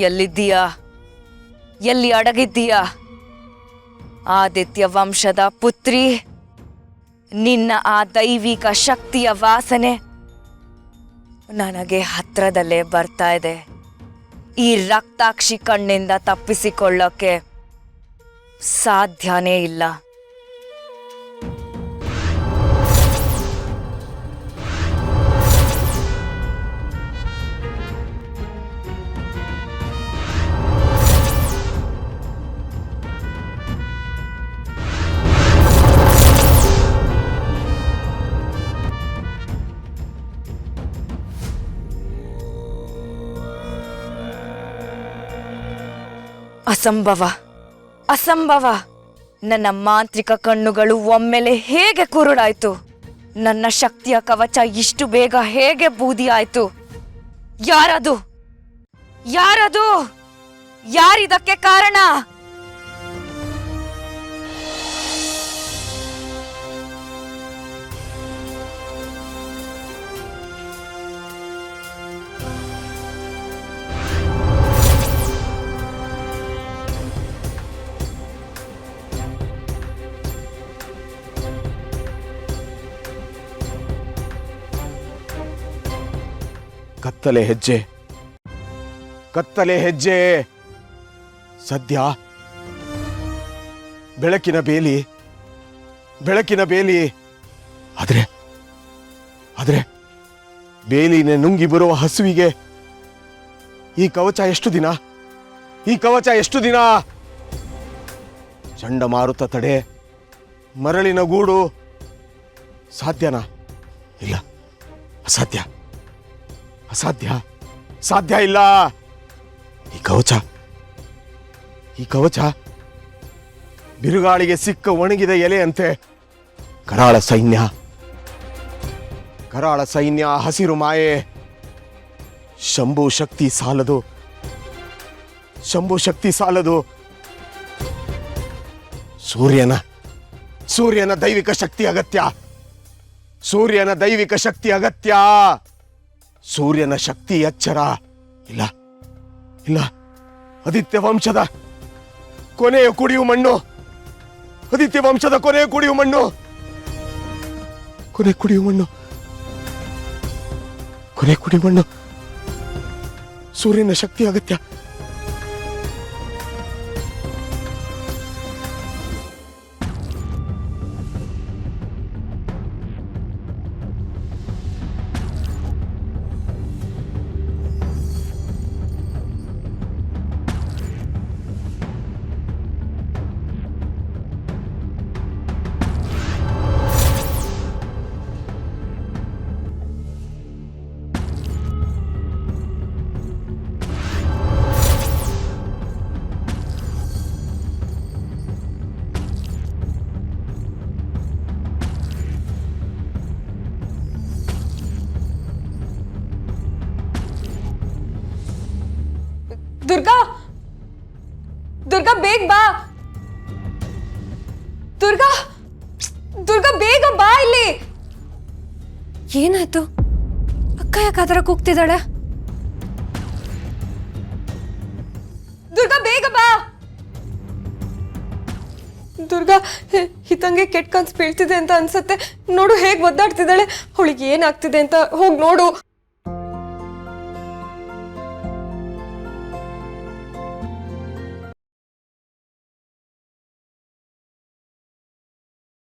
ಎಲ್ಲಿದ್ದೀಯಾ? ಎಲ್ಲಿ ಅಡಗಿದ್ದೀಯಾ? ಆದಿತ್ಯ ವಂಶದ ಪುತ್ರಿ, ನಿನ್ನ ಆ ದೈವಿಕ ಶಕ್ತಿಯ ವಾಸನೆ ನನಗೆ ಹತ್ರದಲ್ಲೇ ಬರ್ತಾ ಇದೆ. ಈ ರಕ್ತಾಕ್ಷಿ ಕಣ್ಣಿಂದ ತಪ್ಪಿಸಿಕೊಳ್ಳೋಕೆ ಸಾಧ್ಯನೇ ಇಲ್ಲ. ಅಸಂಭವ, ಅಸಂಭವ! ನನ್ನ ಮಾಂತ್ರಿಕ ಕಣ್ಣುಗಳು ಒಮ್ಮೆಲೆ ಹೇಗೆ ಕುರುಡಾಯ್ತು? ನನ್ನ ಶಕ್ತಿಯ ಕವಚ ಇಷ್ಟು ಬೇಗ ಹೇಗೆ ಬೂದಿಯಾಯ್ತು? ಯಾರದು? ಯಾರದು? ಯಾರಿದಕ್ಕೆ ಕಾರಣ? ಕತ್ತಲೆ ಹೆಜ್ಜೆ, ಕತ್ತಲೆ ಹೆಜ್ಜೆ. ಸದ್ಯ ಬೆಳಕಿನ ಬೇಲಿ, ಬೆಳಕಿನ ಬೇಲಿ. ಆದ್ರೆ ಆದ್ರೆ ಬೇಲಿನ ನುಂಗಿ ಬರುವ ಹಸುವಿಗೆ ಈ ಕವಚ ಎಷ್ಟು ದಿನ? ಈ ಕವಚ ಎಷ್ಟು ದಿನ? ಚಂಡಮಾರುತ ತಡೆ, ಮರಳಿನ ಗೂಡು. ಸಾಧ್ಯನಾ? ಇಲ್ಲ, ಅಸಾಧ್ಯ, ಅಸಾಧ್ಯ, ಸಾಧ್ಯ ಇಲ್ಲ. ಈ ಕವಚ, ಈ ಕವಚ ಬಿರುಗಾಳಿಗೆ ಸಿಕ್ಕ ಒಣಗಿದ ಎಲೆಯಂತೆ. ಕರಾಳ ಸೈನ್ಯ, ಕರಾಳ ಸೈನ್ಯ, ಹಸಿರು ಮಾಯೆ. ಶಂಭು ಶಕ್ತಿ ಸಾಲದು, ಶಂಭು ಶಕ್ತಿ ಸಾಲದು. ಸೂರ್ಯನ, ಸೂರ್ಯನ ದೈವಿಕ ಶಕ್ತಿ ಅಗತ್ಯ, ಸೂರ್ಯನ ದೈವಿಕ ಶಕ್ತಿ ಅಗತ್ಯ. ಸೂರ್ಯನ ಶಕ್ತಿ ಎಚ್ಚರ. ಇಲ್ಲ ಇಲ್ಲ, ಆದಿತ್ಯ ವಂಶದ ಕೊನೆಯ ಕುಡಿಯು ಮಣ್ಣು, ಆದಿತ್ಯ ವಂಶದ ಕೊನೆಯ ಕುಡಿಯು ಮಣ್ಣು, ಕೊನೆ ಕುಡಿಯು ಮಣ್ಣು, ಕೊನೆ ಕುಡಿಯು ಮಣ್ಣು. ಸೂರ್ಯನ ಶಕ್ತಿ ಅಗತ್ಯ. ದುರ್ಗಾ, ದುರ್ಗಾ ಬೇಗ ಬಾ. ದುರ್ಗಾ, ದುರ್ಗಾ ಬೇಗ ಬಾ ಇಲ್ಲಿ. ಏನಾಯ್ತು? ಅಕ್ಕ ಯಾಕೆ ಆತರ ಕೂಗ್ತಿದ್ದಾಳೆ? ದುರ್ಗಾ ಬೇಗ ಬಾ. ದುರ್ಗಾ, ಹಿತಂಗೆ ಕೆಟ್ಟ ಕನ್ಸು ಬೀಳ್ತಿದೆ ಅಂತ ಅನ್ಸತ್ತೆ. ನೋಡು ಹೇಗೆ ಒದ್ದಾಡ್ತಿದ್ದಾಳೆ. ಅವಳಿಗೆ ಏನಾಗ್ತಿದೆ ಅಂತ ಹೋಗಿ ನೋಡು.